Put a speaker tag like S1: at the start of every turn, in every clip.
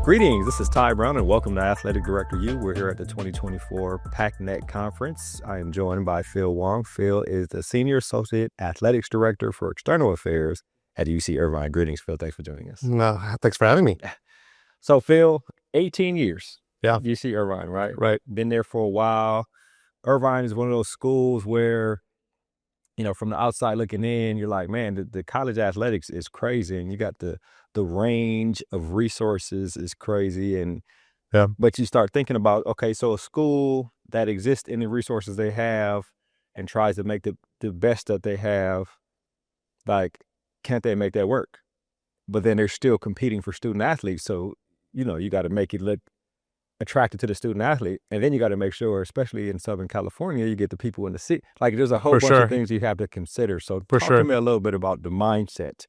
S1: Greetings, this is Ty Brown and welcome to Athletic Director U. We're here at the 2024 PACNet Conference. I am joined by Phil Wang. Phil is the Senior Associate Athletics Director for External Affairs at UC Irvine. Greetings, Phil. Thanks for joining us.
S2: Thanks for having me.
S1: So, Phil, 18 years.
S2: Yeah.
S1: UC Irvine, right?
S2: Right.
S1: Been there for a while. Irvine is one of those schools where, you know, from the outside looking in, you're like, man, the college athletics is crazy. And you got the range of resources is crazy. And but you start thinking about, okay, so a school that exists in the resources they have and tries to make the best that they have, like, can't they make that work? But then they're still competing for student athletes. So, you know, you got to make it look attracted to the student athlete. And then you got to make sure, especially in Southern California, you get the people in the city. Like, there's a whole bunch of things you have to consider. So talk to me a little bit about the mindset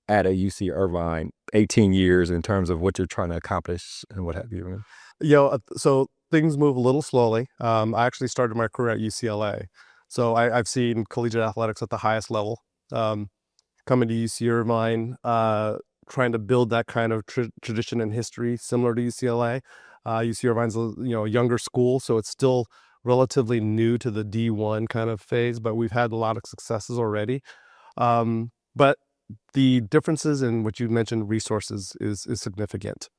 S1: at a UC Irvine, 18 years in terms of what you're trying to accomplish and what have you.
S2: So things move a little slowly. I actually started my career at UCLA. So I've seen collegiate athletics at the highest level. Coming to UC Irvine, trying to build that kind of tradition and history similar to UCLA. UC Irvine's a younger school, so it's still relatively new to the D1 kind of phase, but we've had a lot of successes already. But the differences in what you mentioned, resources, is significant.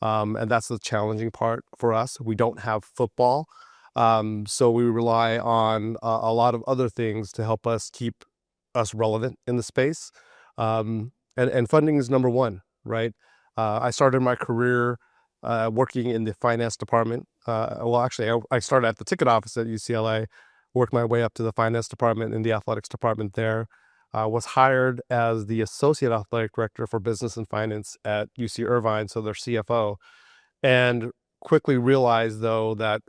S2: And that's the challenging part for us. We don't have football, so we rely on a lot of other things to help us keep us relevant in the space. And funding is number one, right? I started my career working in the finance department. I started at the ticket office at UCLA, worked my way up to the finance department and the athletics department there. Was hired as the associate athletic director for business and finance at UC Irvine, so their CFO, and quickly realized, though, that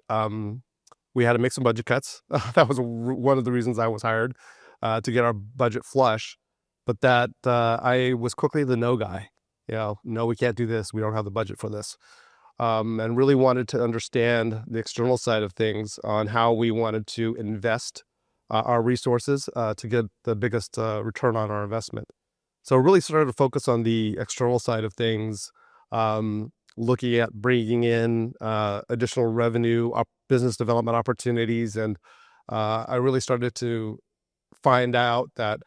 S2: we had to make some budget cuts. That was one of the reasons I was hired, to get our budget flush, but that I was quickly the no guy. No, we can't do this. We don't have the budget for this. And really wanted to understand the external side of things on how we wanted to invest our resources to get the biggest return on our investment. So really started to focus on the external side of things, looking at bringing in additional revenue, business development opportunities. And I really started to find out that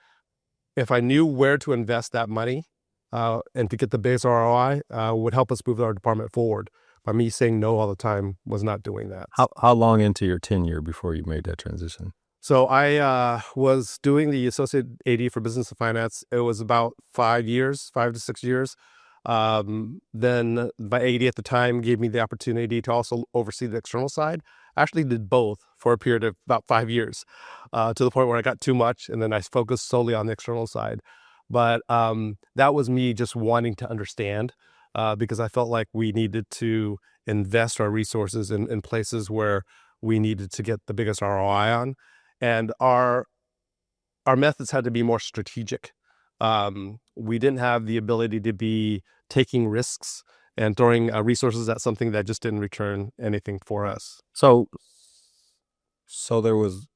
S2: if I knew where to invest that money and to get the biggest ROI, would help us move our department forward. By me saying no all the time was not doing that.
S1: How long into your tenure before you made that transition?
S2: So I was doing the associate AD for business and finance. It was about 5 to 6 years. Then my AD at the time gave me the opportunity to also oversee the external side. I actually did both for a period of about 5 years, to the point where I got too much, and then I focused solely on the external side. But that was me just wanting to understand, because I felt like we needed to invest our resources in places where we needed to get the biggest ROI on. And our methods had to be more strategic. We didn't have the ability to be taking risks and throwing resources at something that just didn't return anything for us.
S1: So there was,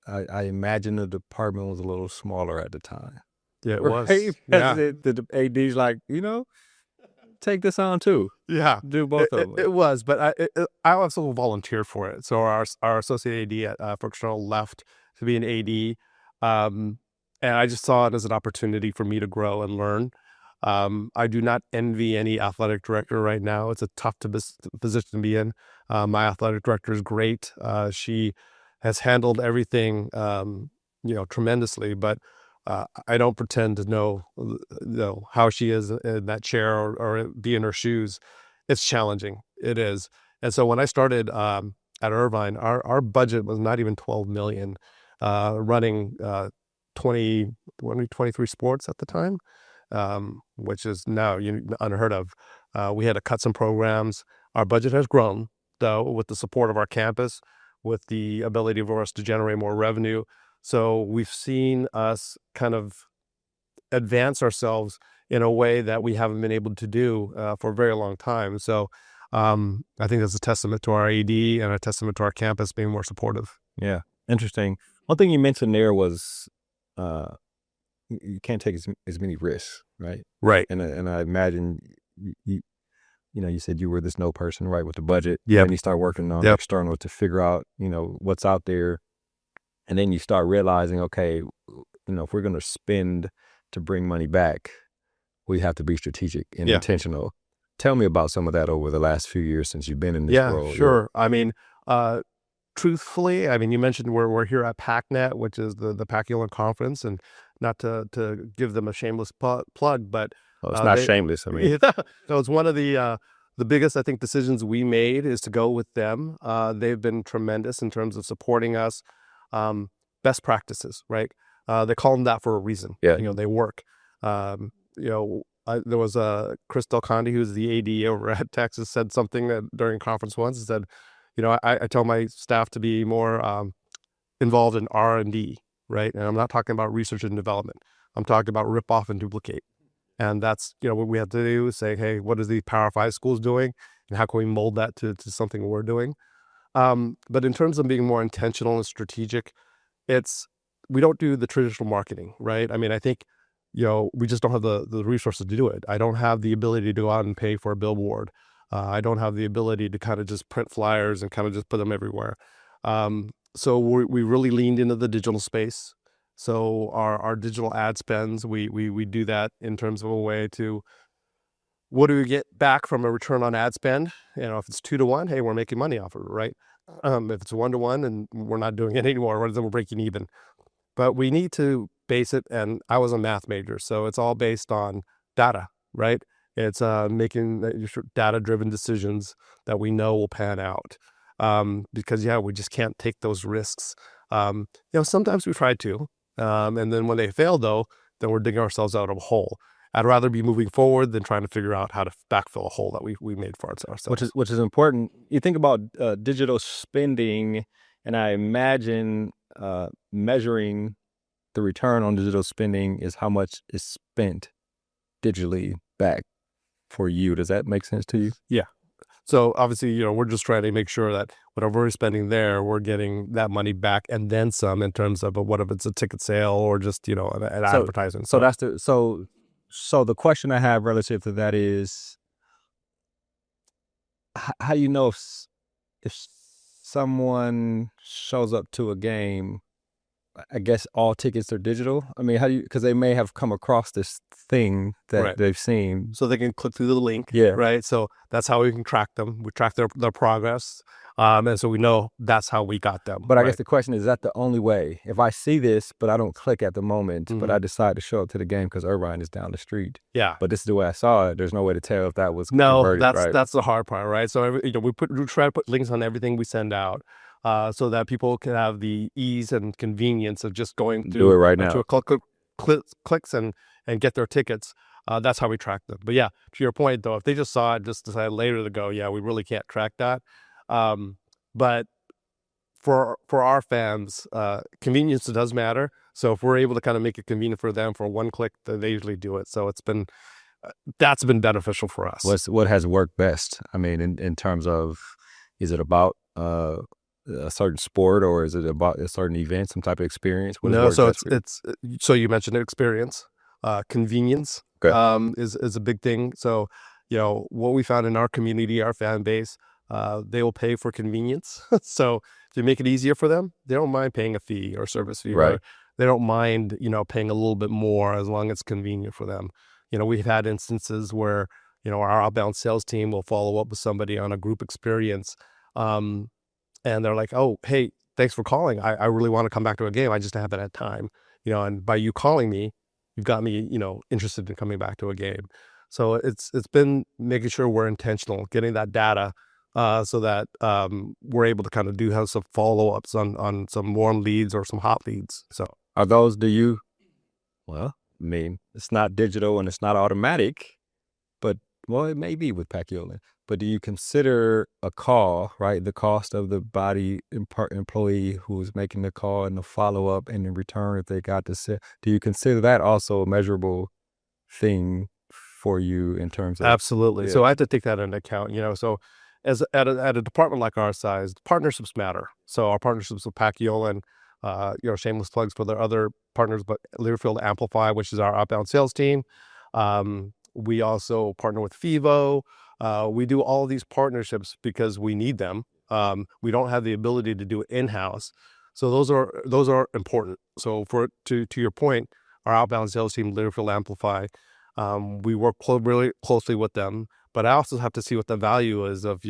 S1: I imagine the department was a little smaller at the time.
S2: Yeah, it was.
S1: Yeah. The AD's like, take this on too.
S2: Yeah,
S1: do both of them.
S2: It was, but I also volunteered for it. So our associate AD for external left to be an AD, and I just saw it as an opportunity for me to grow and learn. I do not envy any athletic director right now. It's a tough position to be in. My athletic director is great. She has handled everything, tremendously, but I don't pretend to know how she is in that chair or be in her shoes. It's challenging. It is. And so when I started at Irvine, our budget was not even $12 million, running 23 sports at the time, which is now unheard of. We had to cut some programs. Our budget has grown, though, with the support of our campus, with the ability for us to generate more revenue. So we've seen us kind of advance ourselves in a way that we haven't been able to do for a very long time. So I think that's a testament to our AD and a testament to our campus being more supportive.
S1: Yeah, interesting. One thing you mentioned there was you can't take as many risks, right?
S2: Right.
S1: And I imagine you said you were this no person, right, with the budget. And
S2: Yep.
S1: then you start working on
S2: Yep.
S1: external to figure out, what's out there. And then you start realizing, okay, if we're going to spend to bring money back, we have to be strategic and
S2: Yeah.
S1: intentional. Tell me about some of that over the last few years since you've been in this role.
S2: Sure. I mean, truthfully, I mean, you mentioned we're here at PACnet, which is the Paciolan conference, and not to give them a shameless plug, but
S1: Oh, it's not shameless. I mean,
S2: so it's one of the biggest, I think, decisions we made is to go with them. They've been tremendous in terms of supporting us. Best practices, right? They call them that for a reason.
S1: Yeah.
S2: They work. There was Chris Del Conde, who's the AD over at Texas, said something that during a conference once. He said, I tell my staff to be more involved in R&D, right? And I'm not talking about research and development. I'm talking about rip off and duplicate. And that's, what we have to do is say, hey, what is the Power 5 schools doing? And how can we mold that to something we're doing? But in terms of being more intentional and strategic, we don't do the traditional marketing, right? I mean, I think, we just don't have the resources to do it. I don't have the ability to go out and pay for a billboard. I don't have the ability to kind of just print flyers and kind of just put them everywhere. So we really leaned into the digital space. So our digital ad spends, we do that in terms of a way to, what do we get back from a return on ad spend? If it's 2-to-1, hey, we're making money off of it, right? If it's 1-to-1 and we're not doing it anymore, then we're breaking even. But we need to base it, and I was a math major, so it's all based on data, right? It's making data-driven decisions that we know will pan out. Because we just can't take those risks. Sometimes we try to, and then when they fail, though, then we're digging ourselves out of a hole. I'd rather be moving forward than trying to figure out how to backfill a hole that we made for ourselves.
S1: Which is important. You think about digital spending, and I imagine measuring the return on digital spending is how much is spent digitally back for you. Does that make sense to you?
S2: Yeah. So obviously, we're just trying to make sure that whatever we're spending there, we're getting that money back and then some in terms of what if it's a ticket sale or just, an advertising.
S1: So that's so the question I have relative to that is, how do you know if someone shows up to a game? I guess all tickets are digital. I mean, because they may have come across this thing that they've seen.
S2: So they can click through the link,
S1: Yeah.
S2: right? So that's how we can track them. We track their progress. And so we know that's how we got them.
S1: But I guess the question is that the only way? If I see this, but I don't click at the moment, but I decide to show up to the game because Irvine is down the street.
S2: Yeah.
S1: But this is the way I saw it. There's no way to tell if that was
S2: converted,
S1: right?
S2: That's the hard part, right? So we try to put links on everything we send out. So that people can have the ease and convenience of just going
S1: do it right now
S2: to a clicks and get their tickets. That's how we track them. But yeah, to your point though, if they just saw it, just decided later to go, we really can't track that. But for our fans, convenience does matter. So if we're able to kind of make it convenient for them for one click, they usually do it. So that's been beneficial for us.
S1: What has worked best? I mean, in terms of, is it about a certain sport, or is it about a certain event, some type of experience?
S2: No, so it's so you mentioned experience, convenience is a big thing. So what we found in our community, our fan base, they will pay for convenience. So if you make it easier for them, they don't mind paying a fee or service fee,
S1: right?
S2: Or they don't mind paying a little bit more as long as it's convenient for them. We've had instances where our outbound sales team will follow up with somebody on a group experience. And they're like, oh, hey, thanks for calling. I really want to come back to a game. I just haven't had time, and by you calling me, you've got me, interested in coming back to a game. So it's been making sure we're intentional, getting that data, so that we're able to kind of have some follow-ups on some warm leads or some hot leads. So
S1: are those, well, I mean, it's not digital and it's not automatic, but it may be with Paciolan. But do you consider a call, right, the cost of the body employee who is making the call and the follow-up, and in return if they got to say, do you consider that also a measurable thing for you in terms of?
S2: Absolutely. So I have to take that into account. So as at a department like our size, partnerships matter. So our partnerships with Paciolan, shameless plugs for their other partners, but Learfield Amplify, which is our outbound sales team. We also partner with FIVO. We do all of these partnerships because we need them. We don't have the ability to do it in-house. So those are important. So to your point, our outbound sales team, Learfield Amplify, we work really closely with them. But I also have to see what the value is of,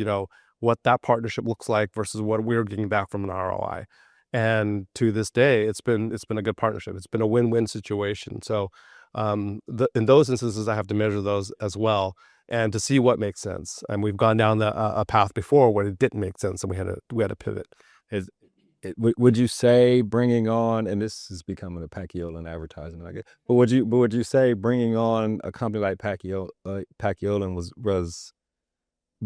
S2: what that partnership looks like versus what we're getting back from an ROI. And to this day, it's been a good partnership. It's been a win-win situation. So in those instances, I have to measure those as well, and to see what makes sense. And we've gone down a path before where it didn't make sense, and we had to pivot.
S1: Would you say bringing on, and this is becoming a Pacquiao advertisement, I guess, but would you say bringing on a company like Pacquiao was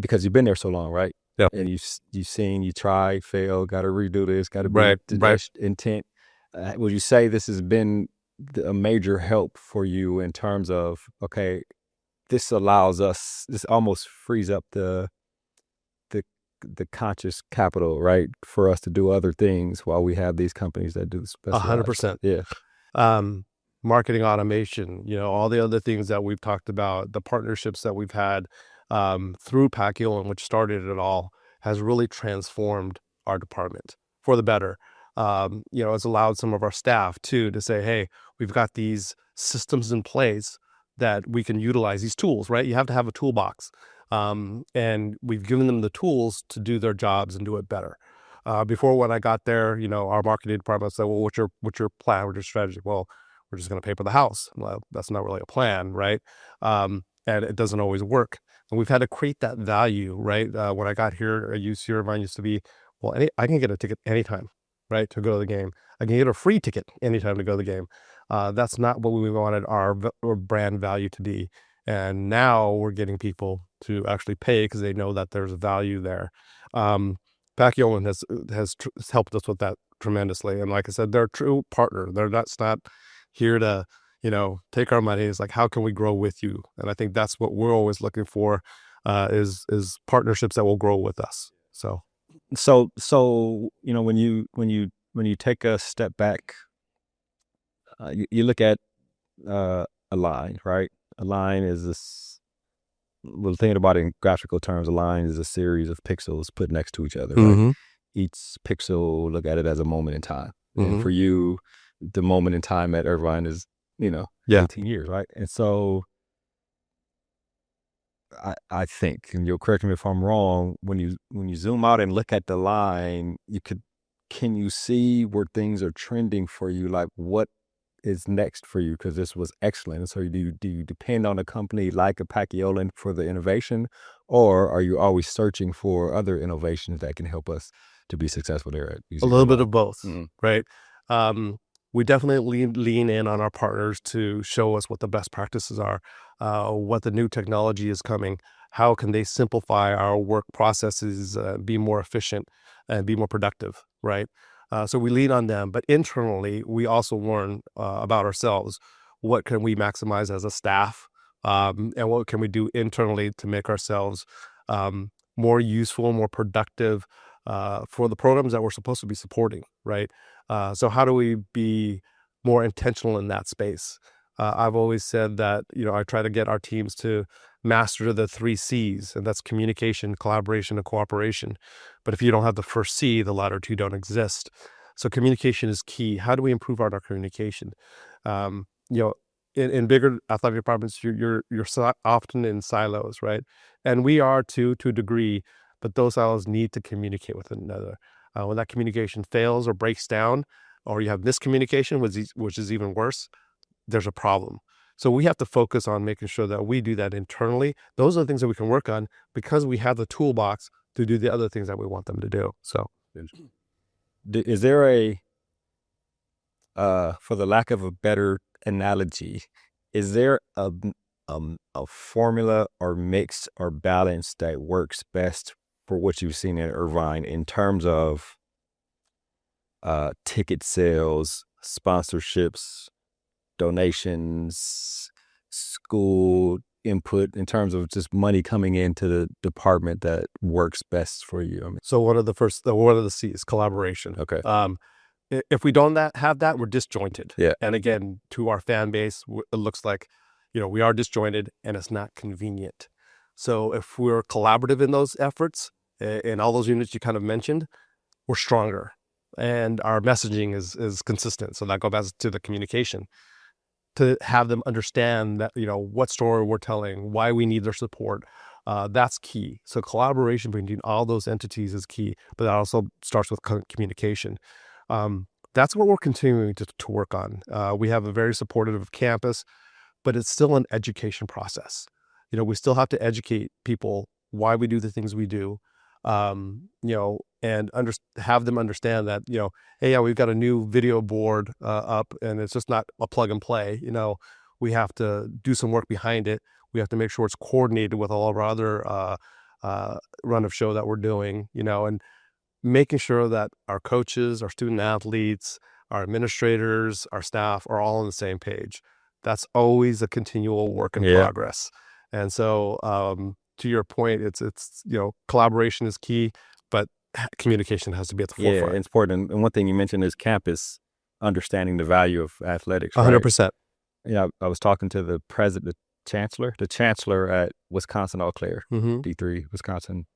S1: because you've been there so long, right?
S2: Yeah.
S1: And you try, fail, got to redo this, got to be
S2: Right.
S1: intent. Would you say this has been a major help for you in terms of, okay, this almost frees up the conscious capital, right, for us to do other things while we have these companies that do specialized.
S2: 100%.
S1: Yeah.
S2: Marketing automation, all the other things that we've talked about, the partnerships that we've had through Pacquiao, which started it all, has really transformed our department for the better. It's allowed some of our staff too to say, hey, we've got these systems in place that we can utilize, these tools, right? You have to have a toolbox. And we've given them the tools to do their jobs and do it better. Before, when I got there, our marketing department said, well, what's your plan? What's your strategy? Well, we're just going to pay for the house. Well, that's not really a plan, right? And it doesn't always work. And we've had to create that value, right? When I got here, Irvine used to be, well, I can get a ticket anytime, right, to go to the game. I can get a free ticket anytime to go to the game. That's not what we wanted our brand value to be. And now we're getting people to actually pay because they know that there's value there. Pacquiao has helped us with that tremendously. And like I said, they're a true partner. They're not here to, take our money. It's like, how can we grow with you? And I think that's what we're always looking for, is partnerships that will grow with us. So
S1: when you take a step back, you look at a line, right? A line is this. Well, thinking about it in graphical terms, a line is a series of pixels put next to each other, right?
S2: mm-hmm.
S1: Each pixel, look at it as a moment in time.
S2: Mm-hmm.
S1: And for you, the moment in time at Irvine is, 18 years, right? And so I think, and you'll correct me if I'm wrong, when you zoom out and look at the line, can you see where things are trending for you? Like, what is next for you? Because this was excellent. And so do you depend on a company like a Pacquiao for the innovation, or are you always searching for other innovations that can help us to be successful there at UC?
S2: A little bit of both,
S1: mm-hmm.
S2: right? We definitely lean in on our partners to show us what the best practices are, what the new technology is coming, how can they simplify our work processes, be more efficient and be more productive, right? So we lean on them, but internally, we also learn about ourselves. What can we maximize as a staff, and what can we do internally to make ourselves more useful, more productive for the programs that we're supposed to be supporting, right? So how do we be more intentional in that space? I've always said that, I try to get our teams to master the 3 C's, and that's communication, collaboration, and cooperation. But if you don't have the first C, the latter 2 don't exist. So communication is key. How do we improve our communication? In bigger athletic departments, you're often in silos, right? And we are to a degree, but those silos need to communicate with one another. When that communication fails or breaks down, or you have miscommunication, which is even worse, there's a problem. So we have to focus on making sure that we do that internally. Those are the things that we can work on because we have the toolbox to do the other things that we want them to do. So
S1: is there for the lack of a better analogy, is there a formula or mix or balance that works best for what you've seen at Irvine in terms of ticket sales, sponsorships, donations, school input, in terms of just money coming into the department that works best for you?
S2: So one of the C's, collaboration.
S1: Okay.
S2: If we don't have that, we're disjointed.
S1: Yeah.
S2: And again, to our fan base, it looks like, we are disjointed and it's not convenient. So if we're collaborative in those efforts, in all those units you kind of mentioned, we're stronger, and our messaging is consistent. So that goes back to the communication, to have them understand that, what story we're telling, why we need their support. That's key. So collaboration between all those entities is key, but that also starts with communication. That's what we're continuing to work on. We have a very supportive campus, but it's still an education process. We still have to educate people why we do the things we do, and have them understand that, hey, yeah, we've got a new video board up, and it's just not a plug and play. We have to do some work behind it. We have to make sure it's coordinated with all of our other run of show that we're doing, and making sure that our coaches, our student athletes, our administrators, our staff are all on the same page. That's always a continual work in progress. And so, to your point, it's collaboration is key, but communication has to be at the forefront.
S1: Yeah, it's important. And one thing you mentioned is campus understanding the value of athletics.
S2: 100%.
S1: I was talking to the chancellor at Wisconsin Eau Claire, D3 Wisconsin,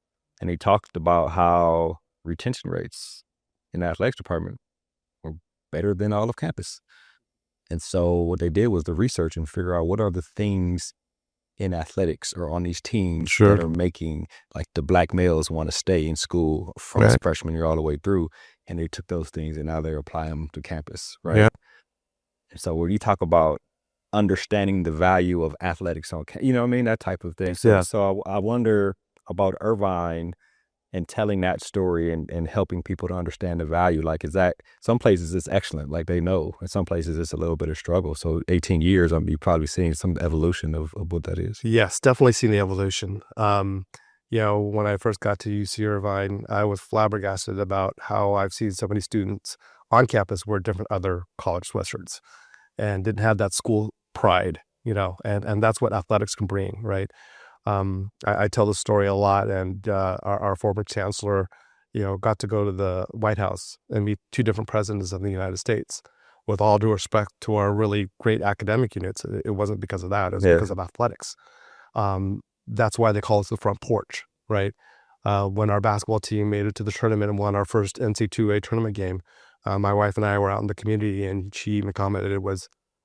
S1: and he talked about how retention rates in the athletics department were better than all of campus. And so what they did was the research and figure out what are the things in athletics or on these teams that are making like the black males want to stay in school from freshman year all the way through. And they took those things and now they're applying them to campus, right?
S2: Yeah.
S1: And so when you talk about understanding the value of athletics on, that type of thing. So I wonder about Irvine and telling that story and helping people to understand the value. Like, is that some places it's excellent, like they know, and some places it's a little bit of struggle. So 18 years, you're probably seeing some evolution of what that is.
S2: Yes, definitely seen the evolution. When I first got to UC Irvine, I was flabbergasted about how I've seen so many students on campus wear different other college sweatshirts and didn't have that school pride, and that's what athletics can bring, right? I tell the story a lot, and our former chancellor, got to go to the White House and meet two different presidents of the United States. With all due respect to our really great academic units, it wasn't because of that. It was because of athletics. That's why they call us the front porch, right? When our basketball team made it to the tournament and won our first NC2A tournament game, my wife and I were out in the community, and she even commented,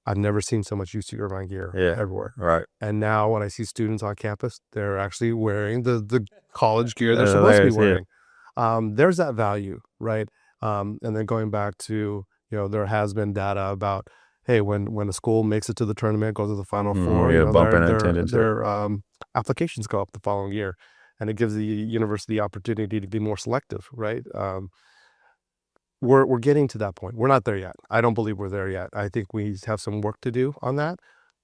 S2: I've never seen so much UC Irvine gear everywhere.
S1: Right.
S2: And now when I see students on campus, they're actually wearing the college gear they're supposed to be wearing. There's that value, right? And then going back to, there has been data about, hey, when a school makes it to the tournament, goes to the Final Four, their applications go up the following year. And it gives the university the opportunity to be more selective, right? We're getting to that point. We're not there yet. I don't believe we're there yet. I think we have some work to do on that,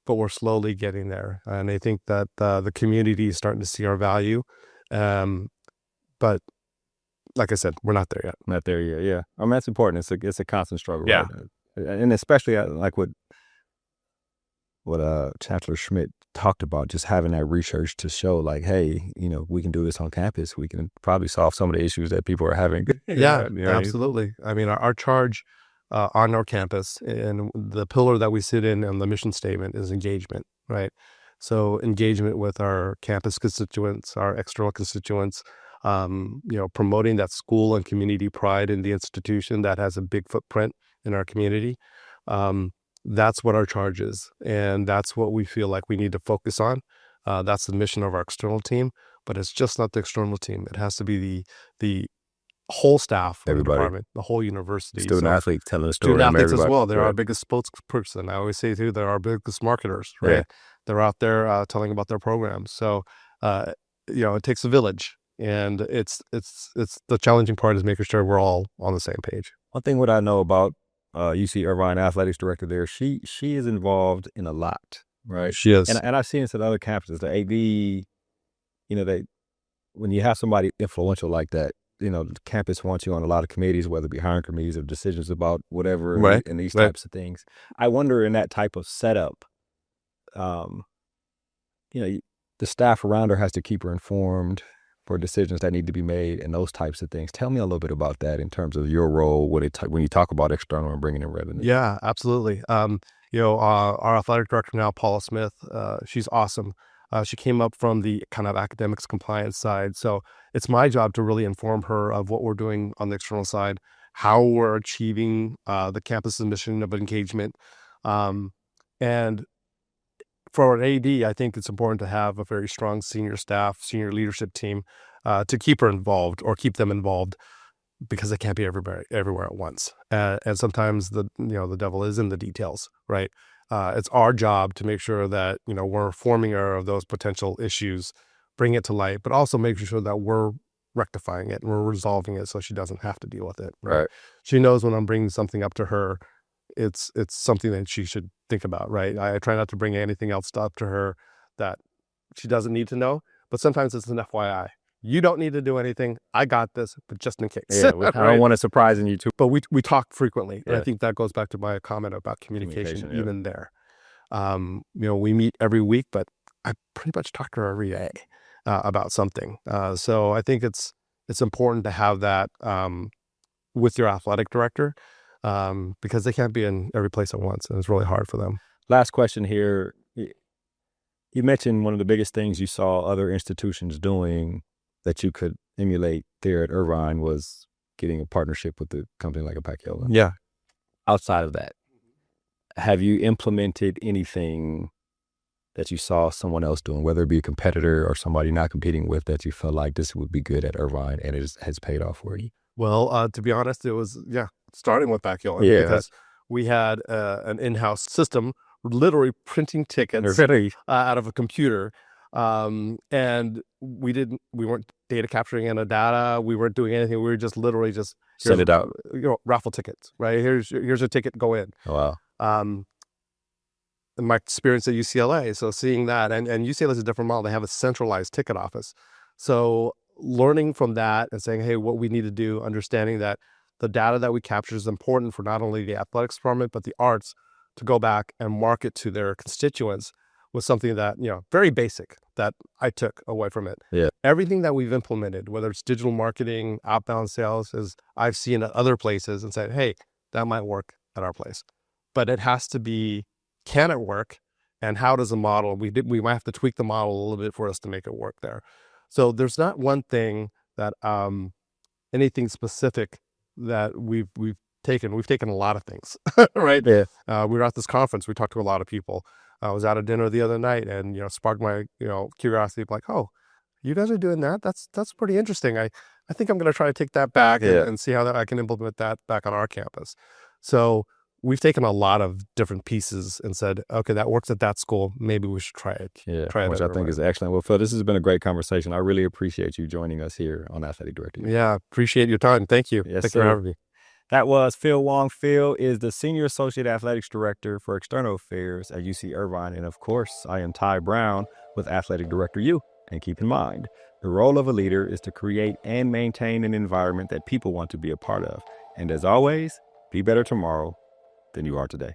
S2: but we're slowly getting there. And I think that the community is starting to see our value. But like I said, we're not there yet.
S1: Not there yet, yeah. That's important. It's a constant struggle,
S2: right?
S1: And especially like what Chancellor Schmidt talked about, just having that research to show like, hey, we can do this on campus. We can probably solve some of the issues that people are having.
S2: Yeah, absolutely. Our charge on our campus and the pillar that we sit in the mission statement is engagement, right? So engagement with our campus constituents, our external constituents, promoting that school and community pride in the institution that has a big footprint in our community. That's what our charge is, and that's what we feel like we need to focus on. That's the mission of our external team, but it's just not the external team. It has to be the whole staff of the department, the whole university.
S1: Student athletes telling the story.
S2: Student athletes as well. They're our biggest spokesperson. I always say too, they're our biggest marketers, right? Yeah. They're out there telling about their programs. So, it takes a village, and it's the challenging part is making sure we're all on the same page.
S1: One thing what I know about UC Irvine athletics director there, she is involved in a lot, right?
S2: She is.
S1: And I've seen this at other campuses. The AD, when you have somebody influential like that, the campus wants you on a lot of committees, whether it be hiring committees or decisions about whatever,
S2: right,
S1: and these types of things. I wonder in that type of setup, the staff around her has to keep her informed for decisions that need to be made and those types of things. Tell me a little bit about that in terms of your role when you talk about external and bringing in revenue.
S2: Yeah, absolutely. Our athletic director now, Paula Smith, she's awesome. She came up from the kind of academics compliance side. So it's my job to really inform her of what we're doing on the external side, how we're achieving the campus's mission of engagement. And for an AD, I think it's important to have a very strong senior staff, senior leadership team to keep her involved or keep them involved, because they can't be everywhere at once. And sometimes the devil is in the details, right? It's our job to make sure that, we're informing her of those potential issues, bring it to light, but also making sure that we're rectifying it and we're resolving it so she doesn't have to deal with it. Right. She knows when I'm bringing something up to her, it's something that she should think about, right? I try not to bring anything else up to her that she doesn't need to know, but sometimes it's an FYI. You don't need to do anything. I got this, but just in case.
S1: Yeah, I don't want to surprise you too.
S2: But we talk frequently, and I think that goes back to my comment about communication even there. We meet every week, but I pretty much talk to her every day about something. So I think it's important to have that with your athletic director, because they can't be in every place at once, and it's really hard for them.
S1: Last question here. You mentioned one of the biggest things you saw other institutions doing that you could emulate there at Irvine was getting a partnership with a company like a Pacquiao.
S2: Yeah.
S1: Outside of that, have you implemented anything that you saw someone else doing, whether it be a competitor or somebody not competing with, that you felt like this would be good at Irvine and it has paid off for you?
S2: Well, to be honest, it was, starting with Pacquiao, because we had an in-house system, literally printing tickets out of a computer. And we weren't data capturing any data. We weren't doing anything. We were just literally
S1: send it out.
S2: Raffle tickets, right? Here's a ticket, go in.
S1: Oh, wow.
S2: My experience at UCLA. So seeing that, and UCLA is a different model. They have a centralized ticket office. So learning from that and saying, hey, what we need to do, understanding that the data that we capture is important for not only the athletics department, but the arts, to go back and market to their constituents, was something that, very basic, that I took away from it.
S1: Yeah. Everything
S2: that we've implemented, whether it's digital marketing, outbound sales, is I've seen at other places and said, hey, that might work at our place. But it has to be, can it work? And how does the model, we might have to tweak the model a little bit for us to make it work there. So there's not one thing that, anything specific that we've taken. We've taken a lot of things, right?
S1: Yeah.
S2: We were at this conference. We talked to a lot of people. I was at a dinner the other night, and sparked my curiosity, like, oh, you guys are doing that? That's pretty interesting. I think I'm going to try to take that back and see how I can implement that back on our campus. So we've taken a lot of different pieces and said, okay, that works at that school. Maybe we should try it.
S1: Which I think is excellent. Well, Phil, this has been a great conversation. I really appreciate you joining us here on Athletic Director.
S2: Yeah, appreciate your time. Thank you.
S1: Yes,
S2: Thanks for having me.
S1: That was Phil Wang. Phil is the Senior Associate Athletics Director for External Affairs at UC Irvine. And of course, I am Ty Brown with Athletic Director U. And keep in mind, the role of a leader is to create and maintain an environment that people want to be a part of. And as always, be better tomorrow than you are today.